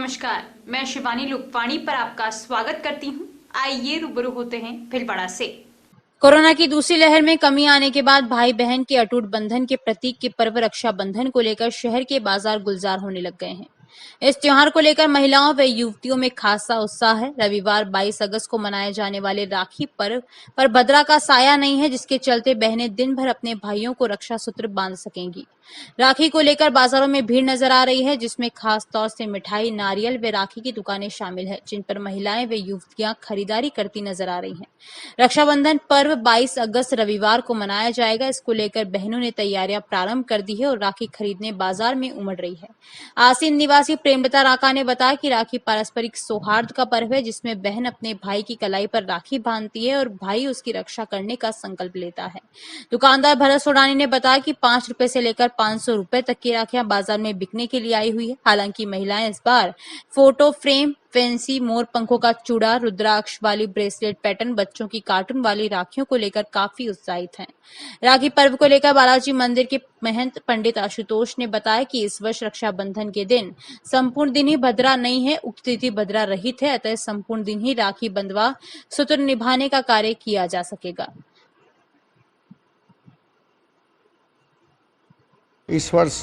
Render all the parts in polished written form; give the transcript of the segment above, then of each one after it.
नमस्कार, मैं शिवानी लुकवाणी पर आपका स्वागत करती हूं। आइए रूबरू होते हैं भीलवाड़ा से। कोरोना की दूसरी लहर में कमी आने के बाद भाई बहन के अटूट बंधन के प्रतीक के पर्व रक्षाबंधन को लेकर शहर के बाजार गुलजार होने लग गए हैं। इस त्योहार को लेकर महिलाओं व युवतियों में खासा उत्साह है। रविवार 22 अगस्त को मनाए जाने वाले राखी पर्व पर भद्रा का साया नहीं है, जिसके चलते बहनें दिन भर अपने भाइयों को रक्षा सूत्र बांध सकेंगी। राखी को लेकर बाजारों में भीड़ नजर आ रही है, जिसमें खास तौर से मिठाई, नारियल व राखी की दुकानें शामिल है, जिन पर महिलाएं व युवतियां खरीदारी करती नजर आ रही हैं। रक्षाबंधन पर्व 22 अगस्त रविवार को मनाया जाएगा। इसको लेकर बहनों ने तैयारियां प्रारंभ कर दी है और राखी खरीदने बाजार में उमड़ रही है। आसीन निवासी प्रेमलता राका ने बताया कि राखी पारस्परिक सौहार्द का पर्व है, जिसमें बहन अपने भाई की कलाई पर राखी बांधती है और भाई उसकी रक्षा करने का संकल्प लेता है। दुकानदार भरत सोडानी ने बताया कि 5 रुपए से लेकर 500 रुपए तक की राखियां बाजार में बिकने के लिए आई हुई है। हालांकि महिलाएं इस बार फोटो फ्रेम, फैंसी मोर पंखों का चूड़ा, रुद्राक्ष वाली ब्रेसलेट पैटर्न, बच्चों की कार्टून वाली राखियों को लेकर काफी उत्साहित हैं। राखी पर्व को लेकर बालाजी मंदिर के महंत पंडित आशुतोष ने बताया कि इस वर्ष रक्षाबंधन के दिन संपूर्ण दिन ही भद्रा नहीं है, उक्त तिथि भद्रा रहित है, अतः संपूर्ण दिन ही राखी बंधवा सूत्र निभाने का कार्य किया जा सकेगा। इस वर्ष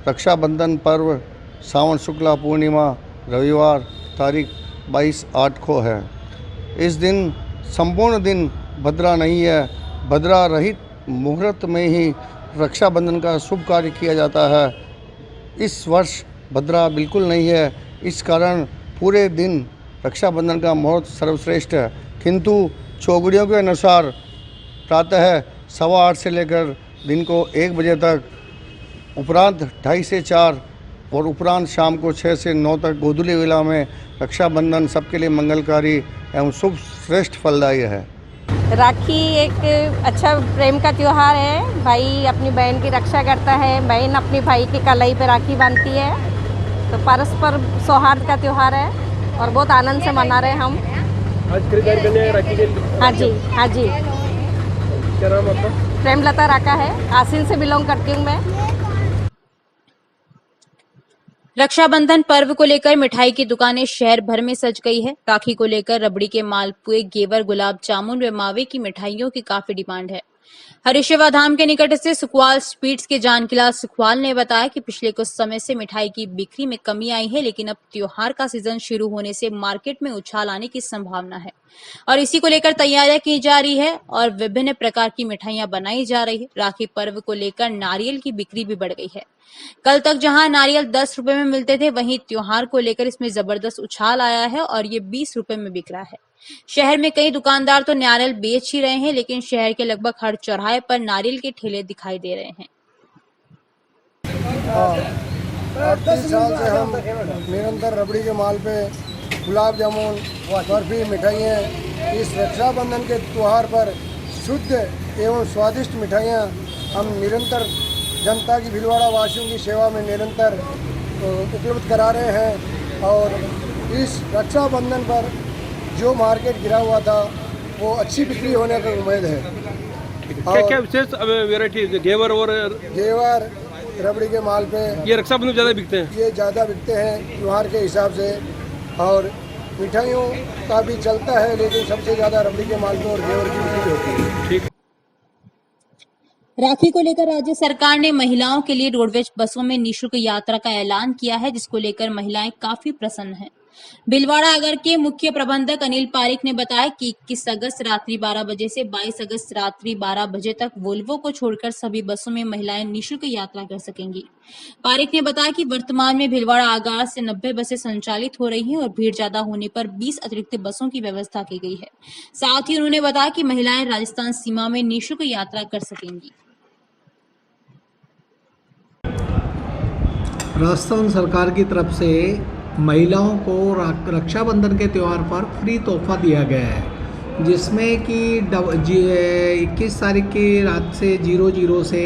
रक्षाबंधन पर्व सावन शुक्ला पूर्णिमा रविवार तारीख 22/8 को है। इस दिन संपूर्ण दिन भद्रा नहीं है, भद्रा रहित मुहूर्त में ही रक्षाबंधन का शुभ कार्य किया जाता है। इस वर्ष भद्रा बिल्कुल नहीं है, इस कारण पूरे दिन रक्षाबंधन का मुहूर्त सर्वश्रेष्ठ है, किंतु चौगड़ियों के अनुसार प्रातः 8:15 से लेकर दिन को 1 बजे तक, उपरांत 2:30 से 4 और उपरांत शाम को 6 से 9 तक गोधूली वेला में रक्षाबंधन सबके लिए मंगलकारी एवं शुभ श्रेष्ठ फलदायी है। राखी एक अच्छा प्रेम का त्योहार है। भाई अपनी बहन की रक्षा करता है, बहन अपनी भाई की कलाई पे राखी बांधती है, तो परस्पर सौहार्द का त्योहार है और बहुत आनंद से मना रहे हम। आज खरीदारी करने आए राखी के लिए? हाँ जी, हाँ जी। क्या नाम आपका? प्रेमलता राका है, आसीन से बिलोंग करती हूँ मैं। रक्षाबंधन पर्व को लेकर मिठाई की दुकानें शहर भर में सज गई है। राखी को लेकर रबड़ी के मालपुए, घेवर, गुलाब जामुन व मावे की मिठाइयों की काफी डिमांड है। हरिशिवा धाम के निकट से सुखवाल स्वीट्स के जानकीलाल सुखवाल ने बताया कि पिछले कुछ समय से मिठाई की बिक्री में कमी आई है, लेकिन अब त्योहार का सीजन शुरू होने से मार्केट में उछाल आने की संभावना है और इसी को लेकर तैयारियां की जा रही है और विभिन्न प्रकार की मिठाइयां बनाई जा रही है। राखी पर्व को लेकर नारियल की बिक्री भी बढ़ गई है। कल तक जहां नारियल 10 रुपए में मिलते थे, वहीं त्योहार को लेकर इसमें जबरदस्त उछाल आया है और ये 20 रुपए में बिक रहा है। शहर में कई दुकानदार तो नारियल बेच ही रहे हैं, लेकिन शहर के लगभग हर चौराहे पर नारियल के ठेले दिखाई दे रहे हैं। 38 साल से हम निरंतर रबड़ी के माल पे गुलाब जामुन, बर्फी, मिठाइयाँ, इस रक्षाबंधन के त्यौहार पर शुद्ध एवं स्वादिष्ट मिठाइयाँ हम निरंतर जनता की, भीलवाड़ा वासियों की सेवा में निरंतर उपलब्ध करा रहे हैं और इस रक्षाबंधन पर जो मार्केट गिरा हुआ था वो अच्छी बिक्री होने की उम्मीद है। क्या क्या विशेष वैरायटी घेवर और घेवर रबड़ी के माल पे ये रक्षाबंधन ज़्यादा बिकते हैं? ये ज़्यादा बिकते हैं त्यौहार के हिसाब से, और मिठाइयों का भी चलता है, लेकिन सबसे ज़्यादा रबड़ी के माल पे और घेवर की बिक्री होती है। ठीक। राखी को लेकर राज्य सरकार ने महिलाओं के लिए रोडवेज बसों में निःशुल्क यात्रा का ऐलान किया है, जिसको लेकर महिलाएं काफी प्रसन्न हैं। भीलवाड़ा अगर के मुख्य प्रबंधक अनिल पारिक ने बताया कि 21 अगस्त रात्रि 12 बजे से 22 अगस्त रात्रि 12 बजे तक वोल्वो को छोड़कर सभी बसों में महिलाएं निःशुल्क यात्रा कर सकेंगी। पारिक ने बताया कि वर्तमान में भीलवाड़ा आगार से 90 बसें संचालित हो रही हैं और भीड़ ज्यादा होने पर 20 अतिरिक्त बसों की व्यवस्था की गई है। साथ ही उन्होंने बताया कि महिलाएं राजस्थान सीमा में निःशुल्क यात्रा कर सकेंगी। राजस्थान सरकार की तरफ से महिलाओं को रक्षाबंधन के त्यौहार पर फ्री तोहफा दिया गया है, जिसमें कि 21 तारीख की रात से 00 से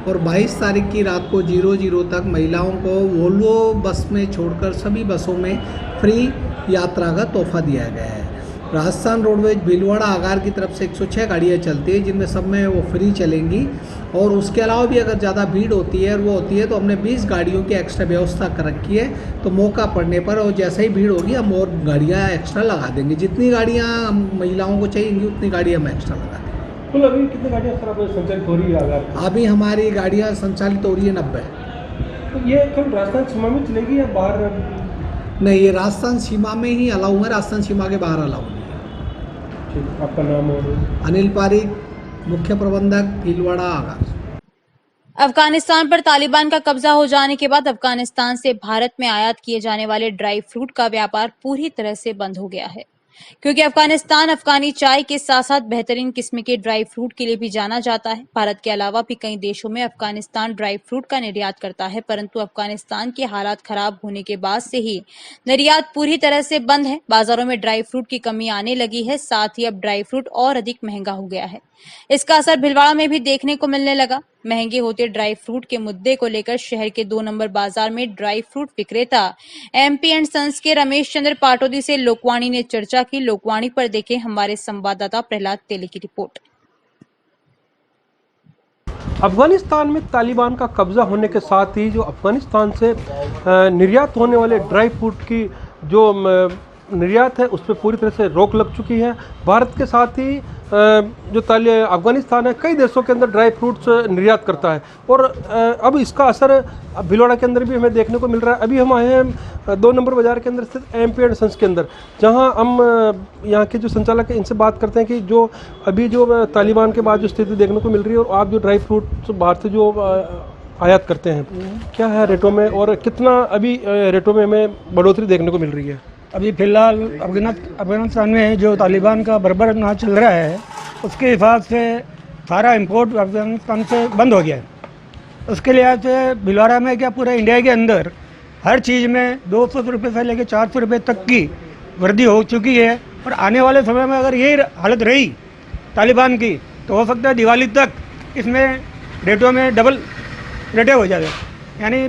और 22 तारीख की रात को 00 तक महिलाओं को वोल्वो बस में छोड़कर सभी बसों में फ्री यात्रा का तोहफा दिया गया है। राजस्थान रोडवेज भीलवाड़ा आगार की तरफ से 106 गाड़ियाँ चलती है, जिनमें सब में वो फ्री चलेंगी और उसके अलावा भी अगर ज़्यादा भीड़ होती है और वो होती है तो हमने 20 गाड़ियों की एक्स्ट्रा व्यवस्था कर रखी है। तो मौका पड़ने पर और जैसे ही भीड़ होगी हम और गाड़ियाँ एक्स्ट्रा लगा देंगे। जितनी गाड़ियाँ हम महिलाओं को चाहिए उतनी गाड़ियाँ हम एक्स्ट्रा लगा देंगे। कुल अभी कितनी गाड़ियाँ सर अब संचालित हो रही है आधार? अभी हमारी गाड़ियाँ संचालित हो रही है 90। तो ये केवल राजस्थान सीमा में चलेगी या बाहर? नहीं, ये राजस्थान सीमा में ही अलाउ है, राजस्थान सीमा के बाहर अलाउ नहीं है। ठीक, आपका नाम और? अनिल पारिक, मुख्य प्रबंधक, भीलवाड़ा आगार। अफगानिस्तान पर तालिबान का कब्जा हो जाने के बाद अफगानिस्तान से भारत में आयात किए जाने वाले ड्राई फ्रूट का व्यापार पूरी तरह से बंद हो गया है, क्योंकि अफगानिस्तान अफगानी चाय के साथ साथ बेहतरीन किस्म के ड्राई फ्रूट के लिए भी जाना जाता है। भारत के अलावा भी कई देशों में अफगानिस्तान ड्राई फ्रूट का निर्यात करता है, परंतु अफगानिस्तान के हालात खराब होने के बाद से ही निर्यात पूरी तरह से बंद है। बाजारों में ड्राई फ्रूट की कमी आने लगी है, साथ ही अब ड्राई फ्रूट और अधिक महंगा हो गया है। इसका असर भिलवाड़ा में भी देखने को मिलने लगा। महंगे होते ड्राई फ्रूट के मुद्दे को लेकर शहर के 2 नंबर बाजार में ड्राई फ्रूट विक्रेता MP एंड सन्स के रमेश चंद्र पाटोदी से लोकवाणी ने चर्चा की। लोकवाणी पर देखें हमारे संवाददाता प्रहलाद तेली की रिपोर्ट। अफगानिस्तान में तालिबान का कब्जा होने के साथ ही जो अफगानिस्तान से निर्यात होने वाले ड्राई फ्रूट की जो निर्यात है उस पर पूरी तरह से रोक लग चुकी है। भारत के साथ ही जो अफगानिस्तान है कई देशों के अंदर ड्राई फ्रूट्स निर्यात करता है और अब इसका असर भिलवाड़ा के अंदर भी हमें देखने को मिल रहा है। अभी हम आए हैं 2 नंबर बाजार के अंदर स्थित MP एंड सन्स के अंदर, जहां हम यहाँ के जो संचालक हैं इनसे बात करते हैं कि जो अभी जो तालिबान के बाद जो स्थिति देखने को मिल रही है और आप जो ड्राई फ्रूट बाहर से जो आयात करते हैं क्या है रेटों में और कितना अभी रेटों में हमें बढ़ोतरी देखने को मिल रही है? अभी फ़िलहाल अफगानिस्तान में जो तालिबान का बर्बर नाच चल रहा है उसके हिसाब से सारा इंपोर्ट अफगानिस्तान से बंद हो गया है। उसके लिहाज से भिलवाड़ा में क्या पूरे इंडिया के अंदर हर चीज़ में 200 रुपये से लेकर 400 रुपये तक की वृद्धि हो चुकी है और आने वाले समय में अगर यही हालत रही तालिबान की तो हो सकता है दिवाली तक इसमें रेटों में डबल रेटें हो जाए, यानी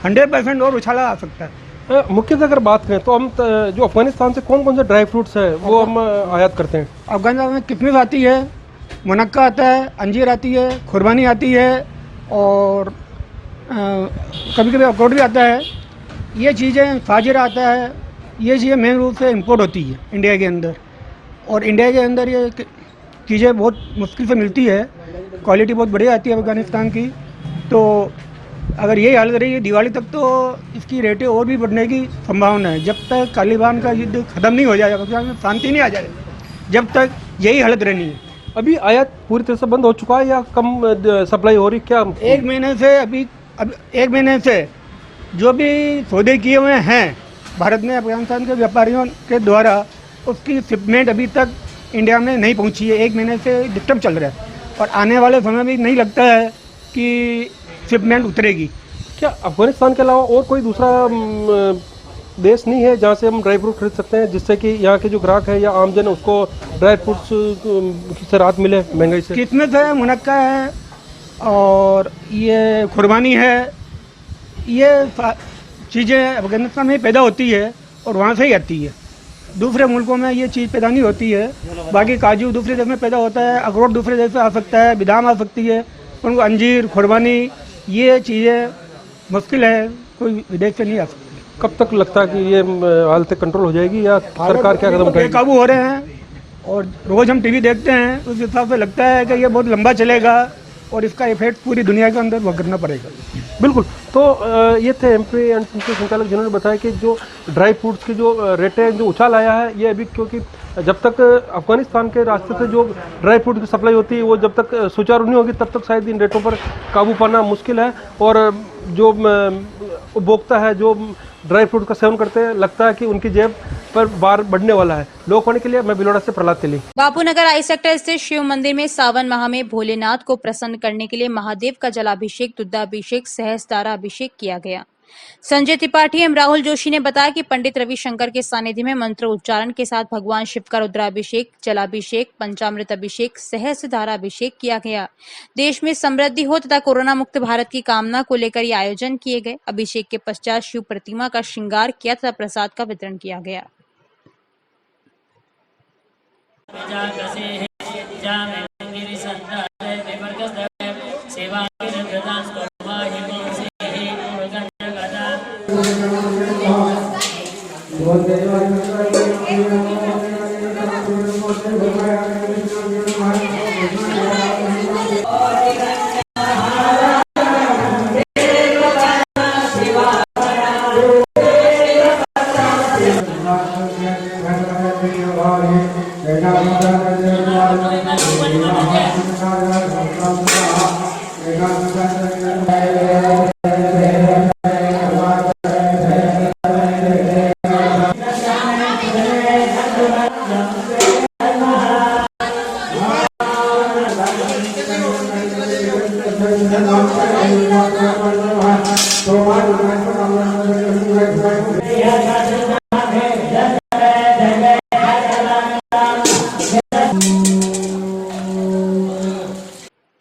100% और उछाला आ सकता है। मुख्यतः अगर बात करें तो हम जो अफगानिस्तान से कौन कौन से ड्राई फ्रूट्स हैं वो हम आयात करते हैं? अफगानिस्तान में किशमिश आती है, मुनक्का आता है, अंजीर आती है, खुरबानी आती है और कभी कभी अखरोट भी आता है। ये चीज़ें फाजिरा आता है, ये चीज़ें मेन रूप से इंपोर्ट होती है इंडिया के अंदर और इंडिया के अंदर ये चीज़ें बहुत मुश्किल से मिलती है। क्वालिटी बहुत बढ़िया आती है अफगानिस्तान की। तो अगर यही हालत रही है दिवाली तक तो इसकी रेटें और भी बढ़ने की संभावना है। जब तक तालिबान का युद्ध खत्म नहीं हो जाएगा, शांति नहीं आ जाएगी, जब तक यही हालत रहनी है। अभी आयात पूरी तरह से बंद हो चुका है या कम सप्लाई हो रही क्या? 1 महीने से अब 1 महीने से जो भी सौदे किए हुए हैं भारत ने अफगानिस्तान के व्यापारियों के द्वारा, उसकी शिपमेंट अभी तक इंडिया में नहीं पहुंची है। 1 महीने से डिस्टर्ब चल रहा है और आने वाले समय में नहीं लगता है कि शिपमेंट उतरेगी। क्या अफगानिस्तान के अलावा और कोई दूसरा देश नहीं है जहाँ से हम ड्राई फ्रूट खरीद सकते हैं जिससे कि यहाँ के जो ग्राहक है या आमजन है उसको ड्राई फ्रूट्स से राहत मिले महंगाई से? किस्मत है, मुनक्का है और ये खुरबानी है, ये चीज़ें अफगानिस्तान में पैदा होती है और वहाँ से ही आती है। दूसरे मुल्कों में ये चीज़ पैदा नहीं होती है। बाकी काजू दूसरे देश में पैदा होता है, अखरोट दूसरे देश से आ सकता है, बादाम आ सकती है, उनको अंजीर, खुरबानी ये चीज़ें मुश्किल है, कोई विदेश से नहीं आ सकती। कब तक लगता है कि ये हालत कंट्रोल हो जाएगी या सरकार क्या कदम उठाएगी? बेकाबू हो रहे हैं और रोज़ हम टीवी देखते हैं, उस हिसाब से लगता है कि ये बहुत लंबा चलेगा और इसका इफेक्ट पूरी दुनिया के अंदर भुगतना पड़ेगा। बिल्कुल। तो ये थे MP एंड सन्स के संचालक जिन्होंने बताया कि जो ड्राई फ्रूट्स की जो रेटें जो उछाल आया है ये अभी, क्योंकि जब तक अफगानिस्तान के रास्ते से जो ड्राई फ्रूट की सप्लाई होती है वो जब तक सुचारू नहीं होगी तब तक शायद इन रेटों पर काबू पाना मुश्किल है और जो उपभोक्ता है जो ड्राई फ्रूट का सेवन करते हैं लगता है कि उनकी जेब पर भार बढ़ने वाला है। लोकवाणी के लिए मैं भिलवाड़ा से प्रहलाद तेली। बापूनगर आई सेक्टर स्थित शिव मंदिर में सावन माह में भोलेनाथ को प्रसन्न करने के लिए महादेव का जलाभिषेक, दुग्धाभिषेक, सहस्त्रारा अभिषेक किया गया। संजय त्रिपाठी एवं राहुल जोशी ने बताया कि पंडित रविशंकर के सानिध्य में मंत्र उच्चारण के साथ भगवान शिव का रुद्राभिषेक, जलाभिषेक, पंचामृत अभिषेक, सहस्त्रधारा अभिषेक किया गया। देश में समृद्धि हो तथा कोरोना मुक्त भारत की कामना को लेकर ये आयोजन किए गए। अभिषेक के पश्चात शिव प्रतिमा का श्रृंगार किया तथा प्रसाद का वितरण किया गया।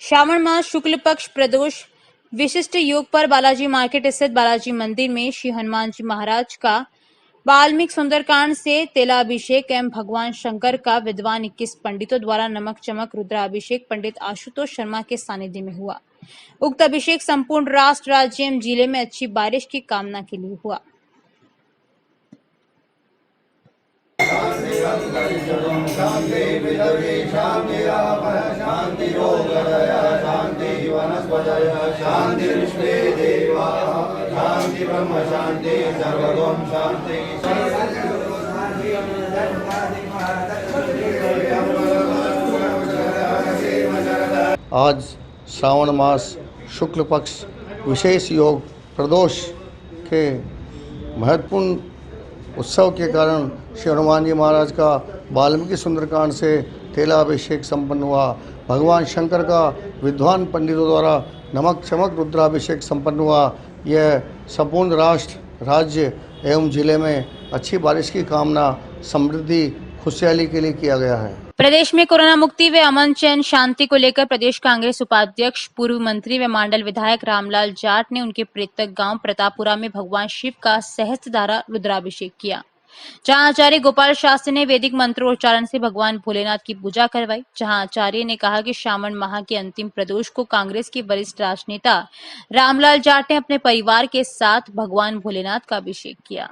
श्रावण मास शुक्ल पक्ष प्रदोष विशिष्ट योग पर बालाजी मार्केट स्थित बालाजी मंदिर में श्री हनुमान जी महाराज का वाल्मीकि सुंदरकांड से तेलाभिषेक एवं भगवान शंकर का विद्वान 21 पंडितों द्वारा नमक चमक रुद्राभिषेक पंडित आशुतोष शर्मा के सानिध्य में हुआ। उक्त अभिषेक संपूर्ण राष्ट्र, राज्य एवं जिले में अच्छी बारिश की कामना के लिए हुआ। आज श्रावण मास शुक्ल पक्ष विशेष योग प्रदोष के महत्वपूर्ण उत्सव के कारण श्री हनुमान जी महाराज का वाल्मीकि सुंदरकांड से तेलाभिषेक संपन्न हुआ। भगवान शंकर का विद्वान पंडितों द्वारा नमक चमक रुद्राभिषेक संपन्न हुआ। यह संपूर्ण राष्ट्र, राज्य एवं जिले में अच्छी बारिश की कामना, समृद्धि, खुशहाली के लिए किया गया है। प्रदेश में कोरोना मुक्ति व अमन चैन शांति को लेकर प्रदेश कांग्रेस उपाध्यक्ष पूर्व मंत्री व मांडल विधायक रामलाल जाट ने उनके प्रेतक गांव प्रतापपुरा में भगवान शिव का सहस्त्रधारा रुद्राभिषेक किया, जहां आचार्य गोपाल शास्त्री ने वैदिक मंत्रोच्चारण से भगवान भोलेनाथ की पूजा करवाई। जहां आचार्य ने कहा कि श्रावण माह के अंतिम प्रदोष को कांग्रेस के वरिष्ठ राजनेता रामलाल जाट ने अपने परिवार के साथ भगवान भोलेनाथ का अभिषेक किया।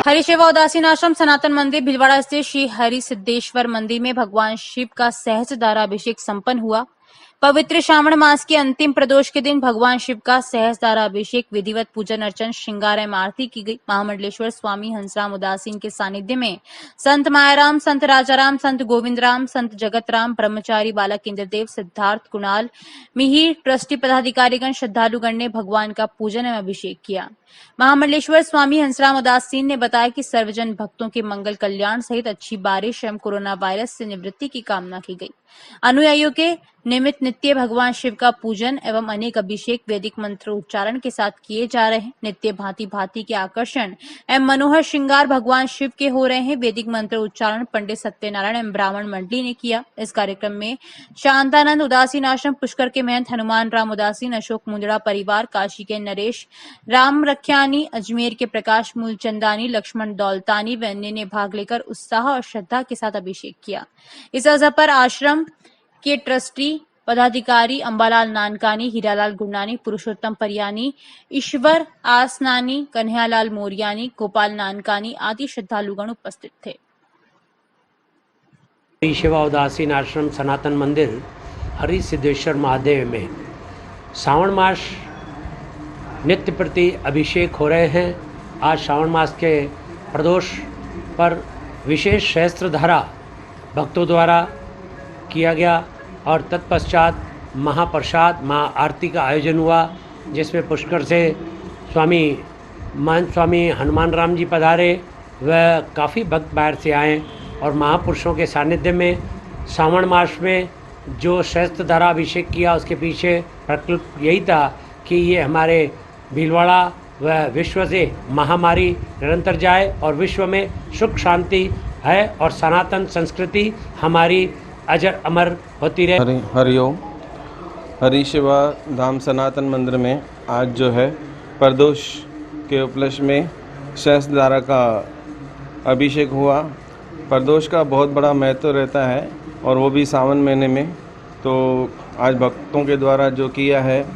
हरि सेवा उदासीन आश्रम सनातन मंदिर भीलवाड़ा स्थित श्री हरि सिद्धेश्वर मंदिर में भगवान शिव का सहस्त्रधारा अभिषेक संपन्न हुआ। पवित्र श्रावण मास के अंतिम प्रदोष के दिन भगवान शिव का सहस्त्रधारा अभिषेक विधिवत पूजन अर्चन श्रृंगार एवं आरती की गई। महामंडलेश्वर स्वामी हंसराम उदासीन के सानिध्य में संत मायाराम, संत राजाराम, संत गोविंदराम, संत जगतराम, ब्रह्मचारी बालक इंद्रदेव, सिद्धार्थ, कुणाल, मिहिर, ट्रस्टी पदाधिकारीगण, श्रद्धालुगण ने भगवान का पूजन एवं अभिषेक किया। महामंडलेश्वर स्वामी हंसराम उदासीन ने बताया कि सर्वजन भक्तों के मंगल कल्याण सहित अच्छी बारिश एवं कोरोना वायरस से निवृत्ति की कामना की गई। अनुयायियों के निमित्त नित्य भगवान शिव का पूजन एवं अनेक अभिषेक वैदिक मंत्रोच्चारण के साथ किए जा रहे हैं। नित्य भांति भांति के आकर्षण एवं मनोहर श्रृंगार भगवान शिव के हो रहे हैं। वैदिक मंत्रोच्चारण पंडित सत्यनारायण एवं ब्राह्मण मंडली ने किया। इस कार्यक्रम में शांतानंद उदासीन आश्रम, पुष्कर के महंत हनुमान राम उदासीन, अशोक मुंदड़ा परिवार, काशी के नरेश राम रख्यानी, अजमेर के प्रकाश मूलचंदानी, लक्ष्मण दौलतानी व अन्य ने भाग लेकर उत्साह और श्रद्धा के साथ अभिषेक किया। इस अवसर पर आश्रम के ट्रस्टी पदाधिकारी अंबालाल नानकानी, हीरालाल गुरनानी, पुरुषोत्तम परियानी, ईश्वर आसनानी, कन्हैयालाल मोरियानी, गोपाल नानकानी आदि श्रद्धालुगण उपस्थित थे। हरि सेवा उदासीन आश्रम सनातन मंदिर हरि सिद्धेश्वर महादेव में श्रावण मास नित्य प्रति अभिषेक हो रहे हैं। आज श्रावण मास के प्रदोष पर विशेष सहस्त्रधारा भक्तों द्वारा किया गया और तत्पश्चात महाप्रसाद महाआरती का आयोजन हुआ, जिसमें पुष्कर से महंत स्वामी हनुमान राम जी पधारे व काफ़ी भक्त बाहर से आए और महापुरुषों के सानिध्य में श्रावण मास में जो सहस्त्रधारा अभिषेक किया, उसके पीछे प्रकल्प यही था कि ये हमारे भीलवाड़ा व विश्व से महामारी निरंतर जाए और विश्व में सुख शांति है और सनातन संस्कृति हमारी अजर अमर होती रहे। हरिओम। हरि शिवा धाम सनातन मंदिर में आज जो है प्रदोष के उपलक्ष्य में सहस्त्रधारा का अभिषेक हुआ। प्रदोष का बहुत बड़ा महत्व रहता है और वो भी सावन महीने में। तो आज भक्तों के द्वारा जो किया है,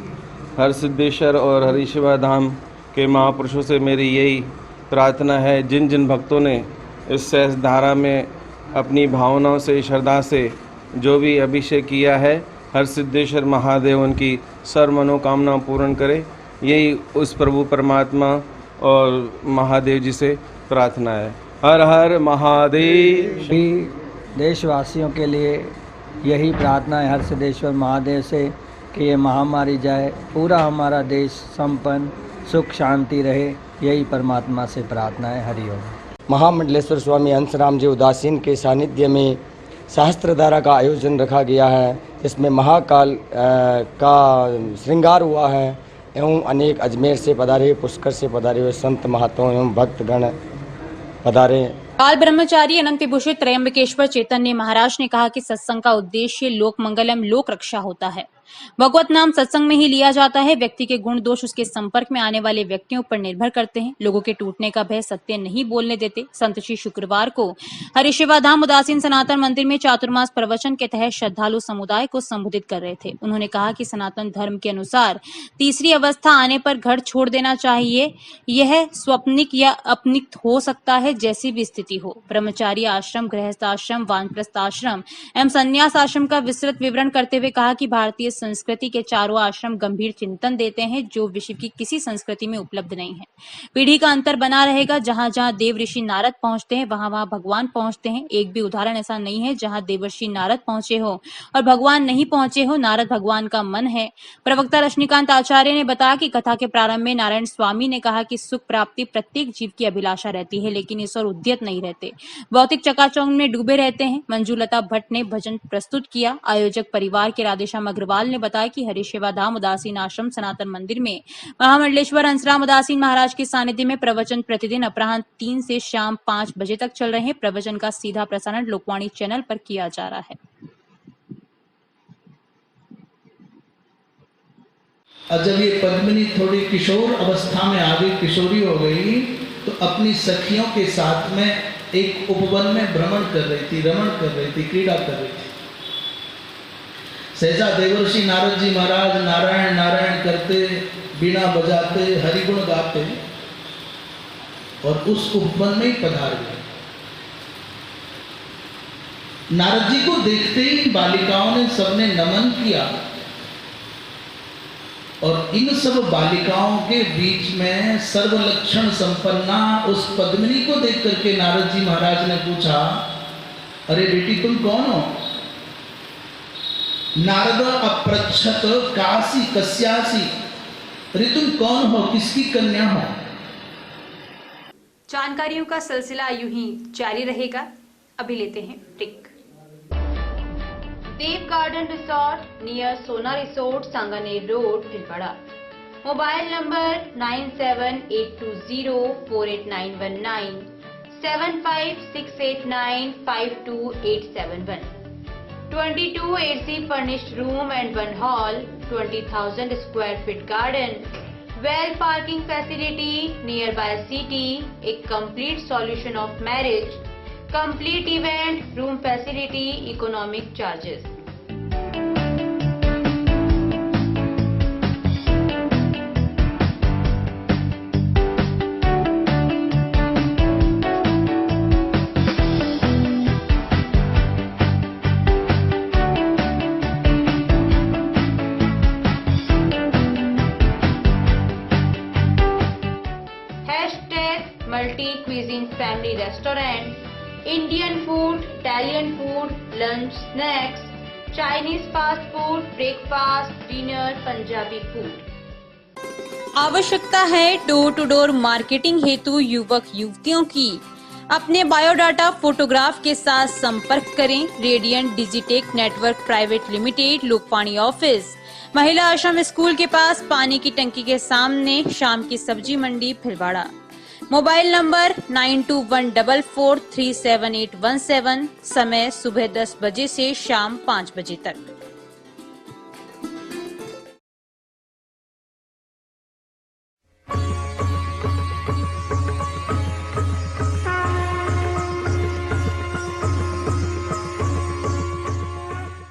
हर सिद्धेश्वर और हरि शिवा धाम के महापुरुषों से मेरी यही प्रार्थना है, जिन जिन भक्तों ने इस सहस्त्रधारा में अपनी भावनाओं से, श्रद्धा से जो भी अभिषेक किया है, हर सिद्धेश्वर महादेव उनकी सर्व मनोकामना पूर्ण करे, यही उस प्रभु परमात्मा और महादेव जी से प्रार्थना है। हर हर महादेव। सभी देशवासियों के लिए यही प्रार्थना है हर सिद्धेश्वर महादेव से कि ये महामारी जाए, पूरा हमारा देश संपन्न सुख शांति रहे, यही परमात्मा से प्रार्थना है। हरिओम। महामंडलेश्वर स्वामी हंसराम जी उदासीन के सानिध्य में सहस्त्रधारा का आयोजन रखा गया है, इसमें महाकाल का श्रृंगार हुआ है एवं अनेक अजमेर से पधारे, पुष्कर से पधारे हुए संत महात्माओं एवं भक्तगण पधारे। काल ब्रह्मचारी अनंत विभूषित त्रयंबकेश्वर चैतन्य महाराज ने कहा कि सत्संग का उद्देश्य लोक मंगल एवं लोक रक्षा होता है। भगवत नाम सत्संग में ही लिया जाता है। व्यक्ति के गुण दोष उसके संपर्क में आने वाले व्यक्तियों पर निर्भर करते हैं। लोगों के टूटने का भय सत्य नहीं बोलने देते। संत श्री शुक्रवार को हरि शिवा धाम उदासीन सनातन मंदिर में चातुर्मास प्रवचन के तहत श्रद्धालु समुदाय को संबोधित कर रहे थे। उन्होंने कहा कि सनातन धर्म के अनुसार तीसरी अवस्था आने पर घर छोड़ देना चाहिए। यह स्वप्निक या अपनिक हो सकता है, जैसी भी स्थिति हो। ब्रह्मचारी आश्रम, गृहस्थ आश्रम, वानप्रस्थ आश्रम एवं संन्यास आश्रम का विस्तृत विवरण करते हुए कहा कि भारतीय संस्कृति के चारों आश्रम गंभीर चिंतन देते हैं, जो विश्व की किसी संस्कृति में उपलब्ध नहीं है। पीढ़ी का अंतर बना रहेगा। जहां जहां देव ऋषि नारद पहुंचते हैं, वहां वहां भगवान पहुंचते हैं। एक भी उदाहरण ऐसा नहीं है जहां देवर्षि नारद पहुंचे हो और भगवान नहीं पहुंचे हो। नारद भगवान का मन है। प्रवक्ता रश्मिकांत आचार्य ने बताया कि कथा के प्रारंभ में नारायण स्वामी ने कहा कि सुख प्राप्ति प्रत्येक जीव की अभिलाषा रहती है, लेकिन ईश्वर उद्यत नहीं रहते, भौतिक चकाचौंध में डूबे रहते हैं। मंजूलता भट्ट ने भजन प्रस्तुत किया। आयोजक परिवार के राधेश्याम अग्रवाल ने बताया कि हरि शिवा धाम उदासीन आश्रम सनातन मंदिर में महामंडलेश्वर हंसराम उदासीन महाराज के सानिध्य में प्रवचन प्रतिदिन अपराह्न 3 से शाम 5 बजे तक चल रहे हैं। प्रवचन का सीधा प्रसारण लोकवाणी चैनल पर किया जा रहा है। और जब ये पद्मिनी थोड़ी किशोर अवस्था में आ गई, किशोरी हो गई, तो अपनी सखियों के साथ में एक उपवन में भ्रमण कर रही थी, रमण कर रही थी, क्रीड़ा कर रही थी। सहसा देवर्षि नारद जी महाराज नारायण नारायण करते, बीणा बजाते, हरिगुण गाते और उस उपवन में ही पधार गए। नारद जी को देखते ही बालिकाओं ने सबने नमन किया और इन सब बालिकाओं के बीच में सर्वलक्षण संपन्ना उस पद्मिनी को देख करके नारद जी महाराज ने पूछा, अरे बेटी तुम कौन हो? नारद अपृच्छत कासी कस्यासी, अरे तुम कौन हो, किसकी कन्या हो? जानकारियों का सिलसिला यूं ही जारी रहेगा। अभी लेते हैं ब्रेक। देव गार्डन रिसोर्ट नियर सोना resort, Sanganer road, Bhilwara. Mobile number 9782048919, 7568952871, 22 AC furnished room and 1 hall, 20,000 square feet garden, well parking facility nearby city, a complete solution of marriage, complete event, room facility, economic charges. Multi cuisine family restaurant, Indian food, Italian food, lunch, snacks, Chinese fast food, breakfast, dinner, Punjabi food. आवश्यकता है door to door marketing हेतु युवक युवतियों की। अपने biodata photograph के साथ संपर्क करें। Radiant Digitek network private limited, Lokvani office, महिला आश्रम स्कूल के पास, पानी की टंकी के सामने, शाम की सब्जी मंडी, भीलवाड़ा। Mobile number 9214437817। समय सुबह 10 बजे से शाम 5 बजे तक।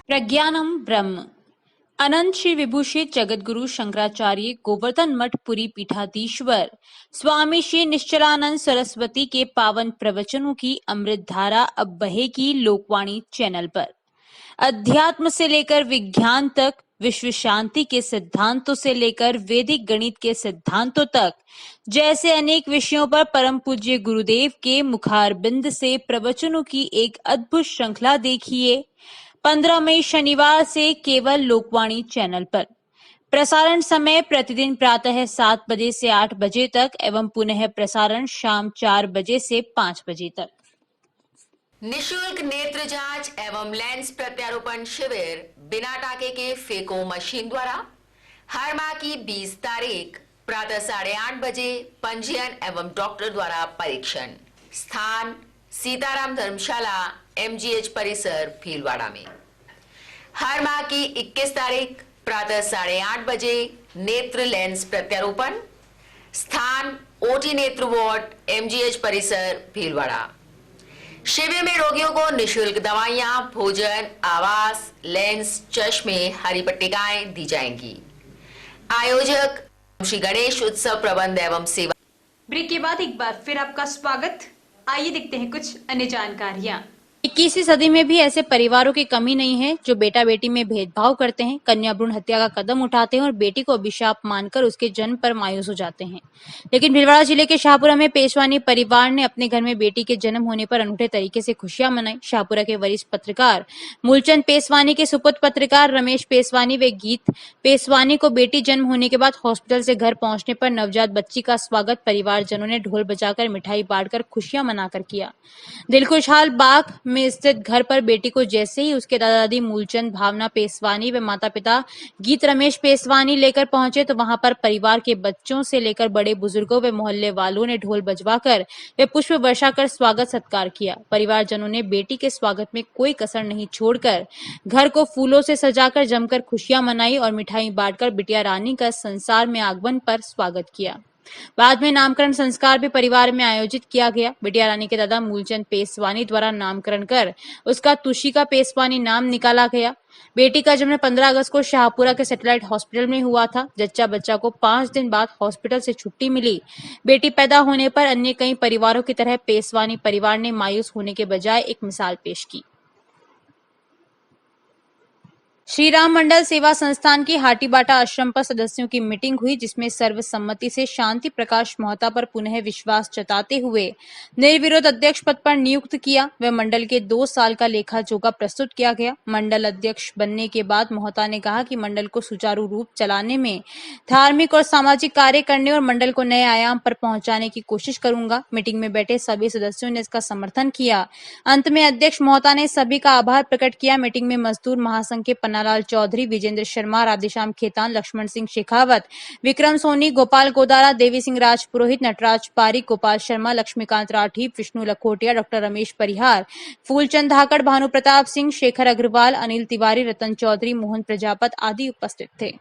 प्रज्ञानम ब्रह्म। अनंत श्री विभूषित जगतगुरु शंकराचार्य गोवर्धन मठ पुरी पीठाधीश्वर स्वामी श्री निश्चलानंद सरस्वती के पावन प्रवचनों की अमृत धारा अब बहेगी लोकवाणी चैनल पर। अध्यात्म से लेकर विज्ञान तक, विश्व शांति के सिद्धांतों से लेकर वैदिक गणित के सिद्धांतों तक, जैसे अनेक विषयों पर परम पूज्य गुरुदेव के मुखारबिंद से प्रवचनों की एक अद्भुत श्रृंखला देखिए 15 मई शनिवार से केवल लोकवाणी चैनल पर। प्रसारण समय प्रतिदिन प्रातः 7 बजे से 8 बजे तक एवं पुनः प्रसारण शाम 4 बजे से 5 बजे तक। निशुल्क नेत्र जांच एवं लेंस प्रत्यारोपण शिविर बिना टाके के फेको मशीन द्वारा हर माह की 20 तारीख प्रातः 8:30 बजे पंजीयन एवं डॉक्टर द्वारा परीक्षण। स्थान सीताराम धर्मशाला MGH परिसर भीलवाड़ा में। हर माह की 21 तारीख प्रातः 8:30 बजे नेत्र लेंस प्रत्यारोपण। स्थान OT नेत्र वार्ड MGH परिसर भीलवाड़ा। शिविर में रोगियों को निशुल्क दवाइयां, भोजन, आवास, लेंस, चश्मे, हरी पट्टिकाएं दी जाएंगी। आयोजक श्री गणेश उत्सव प्रबंध एवं सेवा। ब्रेक के बाद एक बार फिर आपका स्वागत। आइए देखते हैं कुछ अन्य जानकारियां। 21वीं सदी में भी ऐसे परिवारों की कमी नहीं है जो बेटा बेटी में भेदभाव करते हैं, कन्या भ्रूण हत्या का कदम उठाते हैं और बेटी को अभिशाप मानकर उसके जन्म पर मायूस हो जाते हैं। लेकिन भीलवाड़ा जिले के शाहपुरा में पेशवानी परिवार ने अपने घर में बेटी के जन्म होने पर अनूठे तरीके से खुशियां मनाई। शाहपुरा के वरिष्ठ पत्रकार मूलचंद पेशवानी के सुपुत्र पत्रकार रमेश पेशवानी व गीत पेशवानी को बेटी जन्म होने के बाद हॉस्पिटल से घर पहुंचने पर नवजात बच्ची का स्वागत परिवारजनों ने ढोल बजाकर मिठाई बांटकर खुशियां मनाकर किया। दिलखुशहाल बाग में स्थित घर पर बेटी को जैसे ही उसके दादा दादी मूलचंद भावना पेशवानी व माता पिता गीत रमेश पेशवानी लेकर पहुंचे तो वहां पर परिवार के बच्चों से लेकर बड़े बुजुर्गों व मोहल्ले वालों ने ढोल बजवाकर व पुष्प वर्षा कर स्वागत सत्कार किया। परिवारजनों ने बेटी के स्वागत में कोई कसर नहीं छोड़कर घर को फूलों से सजाकर जमकर खुशियां मनाई और मिठाई बांटकर बिटिया रानी का संसार में आगमन पर स्वागत किया। बाद में नामकरण संस्कार भी परिवार में आयोजित किया गया। बिटिया रानी के दादा मूलचंद पेशवानी द्वारा नामकरण कर उसका तुशिका पेशवानी नाम निकाला गया। बेटी का जन्म 15 अगस्त को शाहपुरा के सैटेलाइट हॉस्पिटल में हुआ था। जच्चा बच्चा को 5 दिन बाद हॉस्पिटल से छुट्टी मिली। बेटी पैदा होने पर अन्य कई परिवारों की तरह पेशवानी परिवार ने मायूस होने के बजाय एक मिसाल पेश की। श्री राम मंडल सेवा संस्थान की हाटीबाटा आश्रम पर सदस्यों की मीटिंग हुई, जिसमें सर्वसम्मति से शांति प्रकाश मोहता पर पुनः विश्वास जताते हुए निर्विरोध अध्यक्ष पद पर नियुक्त किया व मंडल के 2 साल का लेखा जोखा प्रस्तुत किया गया। मंडल अध्यक्ष बनने के बाद मोहता ने कहा कि मंडल को सुचारू रूप चलाने में धार्मिक और सामाजिक कार्य करने और मंडल को नए आयाम पर पहुंचाने की कोशिश करूंगा। मीटिंग में बैठे सभी सदस्यों ने इसका समर्थन किया। अंत में अध्यक्ष मोहता ने सभी का आभार प्रकट किया। मीटिंग में मजदूर महासंघ के लाल चौधरी, विजेंद्र शर्मा, राधेश्याम खेतान, लक्ष्मण सिंह शेखावत, विक्रम सोनी, गोपाल गोदारा, देवी सिंह राज पुरोहित, नटराज पारी, गोपाल शर्मा, लक्ष्मीकांत राठी, विष्णु लखोटिया, डॉक्टर रमेश परिहार, फूलचंद धाकड़, भानु प्रताप सिंह, शेखर अग्रवाल, अनिल तिवारी, रतन चौधरी, मोहन प्रजापत आदि उपस्थित थे।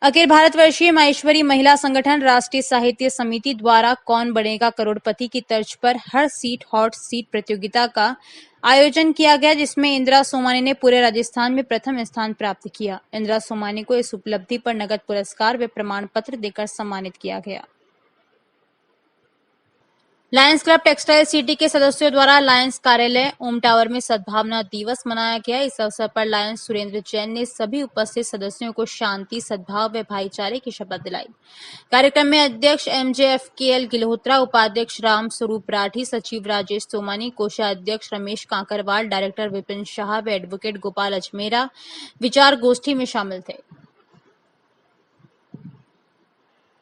अखिल भारतवर्षीय माहेश्वरी महिला संगठन राष्ट्रीय साहित्य समिति द्वारा कौन बनेगा करोड़पति की तर्ज पर हर सीट हॉट सीट प्रतियोगिता का आयोजन किया गया, जिसमें इंदिरा सोमानी ने पूरे राजस्थान में प्रथम स्थान प्राप्त किया। इंदिरा सोमानी को इस उपलब्धि पर नगद पुरस्कार व प्रमाण पत्र देकर सम्मानित किया गया। लायंस क्लब टेक्सटाइल सिटी के सदस्यों द्वारा लायंस कार्यालय ओम टावर में सद्भावना दिवस मनाया गया। इस अवसर पर लायंस सुरेंद्र जैन ने सभी उपस्थित सदस्यों को शांति, सद्भाव व भाईचारे की शपथ दिलाई। कार्यक्रम में अध्यक्ष MJFKL गिल्होत्रा, उपाध्यक्ष राम स्वरूप राठी, सचिव राजेश सोमानी, कोषाध्यक्ष रमेश कांकरवाल, डायरेक्टर विपिन शाह व एडवोकेट गोपाल अजमेरा विचार गोष्ठी में शामिल थे।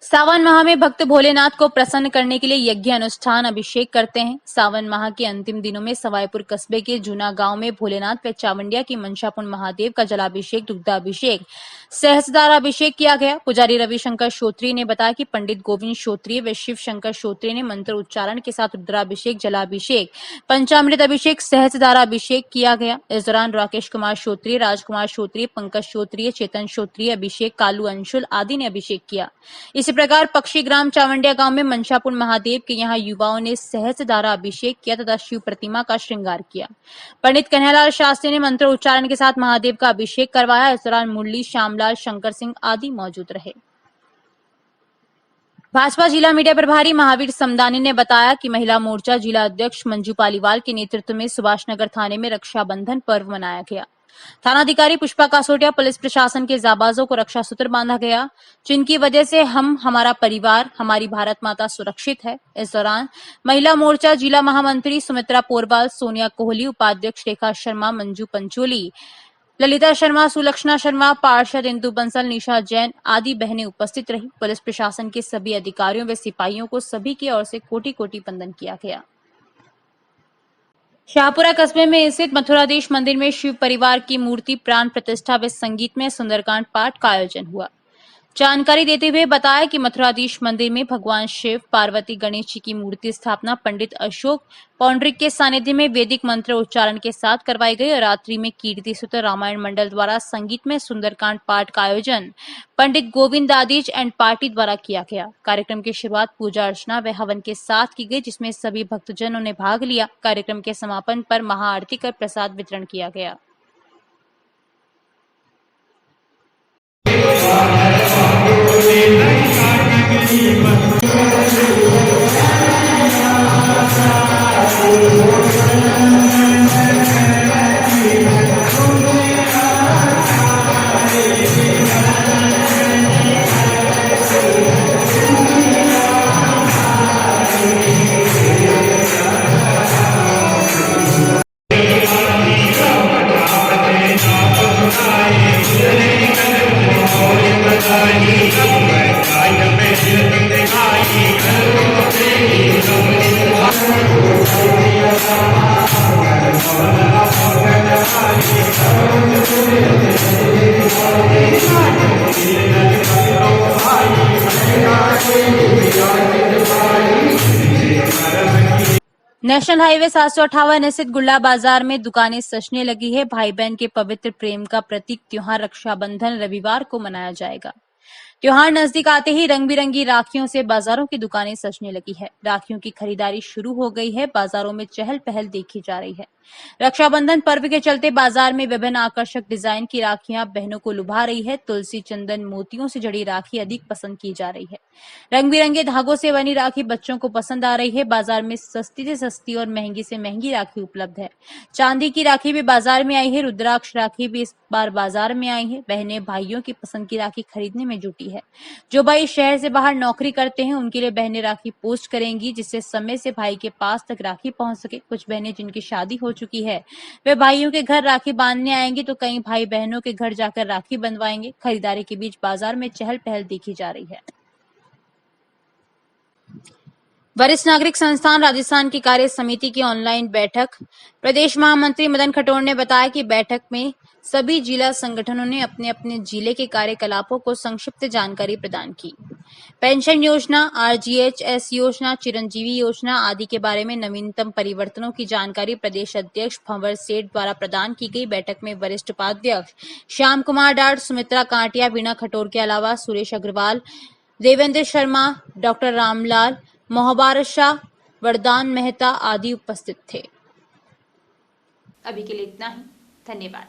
सावन माह में भक्त भोलेनाथ को प्रसन्न करने के लिए यज्ञ अनुष्ठान अभिषेक करते हैं। सावन माह के अंतिम दिनों में सवाईपुर कस्बे के जूना गांव में भोलेनाथ व चावंडिया की मंशापुर महादेव का जलाभिषेक, दुग्धाभिषेक, सहस्त्रधारा अभिषेक किया गया। पुजारी रविशंकर श्रोत्रिय ने बताया कि पंडित गोविंद श्रोत्रिय व शिव शंकर श्रोत्रिय ने मंत्र उच्चारण के साथ रुद्राभिषेक, जलाभिषेक, पंचामृत अभिषेक, सहस्त्रधारा अभिषेक किया गया। इस दौरान राकेश कुमार श्रोत्रिय, राजकुमार श्रोत्रिय, पंकज श्रोत्रिय, चेतन श्रोत्रिय, अभिषेक, कालू अंशुल आदि ने अभिषेक किया। इसी प्रकार पक्षी ग्राम चावंडिया गांव में मंशापुर महादेव के यहाँ युवाओं ने सहस्त्रधारा अभिषेक किया तथा शिव प्रतिमा का श्रृंगार किया। पंडित कन्हैयालाल शास्त्री ने मंत्र उच्चारण के साथ महादेव का अभिषेक करवाया। इस दौरान मुरली, श्यामलाल, शंकर सिंह आदि मौजूद रहे। भाजपा जिला मीडिया प्रभारी महावीर समदानी ने बताया कि महिला मोर्चा जिला अध्यक्ष मंजू पालीवाल के नेतृत्व में सुभाष नगर थाने में रक्षाबंधन पर्व मनाया गया। थानाधिकारी पुष्पा कासोटिया, पुलिस प्रशासन के जाबाजों को रक्षा सूत्र बांधा गया, जिनकी वजह से हमारा परिवार, हमारी भारत माता सुरक्षित है। इस दौरान महिला मोर्चा जिला महामंत्री सुमित्रा पोरवाल, सोनिया कोहली, उपाध्यक्ष रेखा शर्मा, मंजू पंचोली, ललिता शर्मा, सुलक्षणा शर्मा, पार्षद इंदु बंसल, निशा जैन आदि बहनें उपस्थित रही। पुलिस प्रशासन के सभी अधिकारियों व सिपाहियों को सभी की ओर से कोटि कोटि वंदन किया गया। शाहपुरा कस्बे में स्थित मथुराधीश मंदिर में शिव परिवार की मूर्ति प्राण प्रतिष्ठा व संगीत में सुंदरकांड पाठ का आयोजन हुआ। जानकारी देते हुए बताया कि मथुराधीश मंदिर में भगवान शिव, पार्वती, गणेश जी की मूर्ति स्थापना पंडित अशोक पौंड्रिक के सानिध्य में वैदिक मंत्र उच्चारण के साथ करवाई गई और रात्रि में कीर्ति सूत्र रामायण मंडल द्वारा संगीत में सुंदरकांड पाठ का आयोजन पंडित गोविंद दादीज एंड पार्टी द्वारा किया गया। कार्यक्रम की शुरुआत पूजा अर्चना व हवन के साथ की गई, जिसमें सभी भक्तजनों ने भाग लिया। कार्यक्रम के समापन पर महाआरती कर प्रसाद वितरण किया गया। नेशनल हाईवे 758 स्थित गुल्ला बाजार में दुकानें सजने लगी है। भाई बहन के पवित्र प्रेम का प्रतीक त्योहार रक्षाबंधन रविवार को मनाया जाएगा। त्योहार नजदीक आते ही रंग बिरंगी राखियों से बाजारों की दुकानें सजने लगी है। राखियों की खरीदारी शुरू हो गई है। बाजारों में चहल पहल देखी जा रही है। रक्षाबंधन पर्व के चलते बाजार में विभिन्न आकर्षक डिजाइन की राखियां बहनों को लुभा रही है। तुलसी, चंदन, मोतियों से जड़ी राखी अधिक पसंद की जा रही है। रंग बिरंगे धागों से बनी राखी बच्चों को पसंद आ रही है। बाजार में सस्ती से सस्ती और महंगी से महंगी राखी उपलब्ध है। चांदी की राखी भी बाजार में आई है। रुद्राक्ष राखी भी इस बार बाजार में आई है। बहनें भाइयों की पसंद की राखी खरीदने में जुटी है। जो भाई शहर से बाहर नौकरी करते हैं, उनके लिए बहनें राखी पोस्ट करेंगी, जिससे समय से भाई के पास तक राखी पहुंच सके। कुछ बहनें जिनकी शादी हो चुकी है, वे भाइयों के घर राखी बांधने आएंगी, तो कई भाई बहनों के घर जाकर राखी बंधवाएंगे। खरीदारी के बीच बाजार में चहल पहल देखी जा रही है। वरिष्ठ नागरिक संस्थान राजस्थान की कार्य समिति की ऑनलाइन बैठक। प्रदेश महामंत्री मदन खटोर ने बताया कि बैठक में सभी जिला संगठनों ने अपने अपने जिले के कार्यकलापों को संक्षिप्त जानकारी प्रदान की। पेंशन योजना, आरजीएचएस योजना, चिरंजीवी योजना आदि के बारे में नवीनतम परिवर्तनों की जानकारी प्रदेश अध्यक्ष भंवर सेठ द्वारा प्रदान की गई। बैठक में वरिष्ठ उपाध्यक्ष श्याम कुमार डाट, सुमित्रा कांटिया, वीणा खटोर के अलावा सुरेश अग्रवाल, देवेंद्र शर्मा, डॉक्टर रामलाल, मोहबार शाह, वरदान मेहता आदि उपस्थित थे। अभी के लिए इतना ही। धन्यवाद।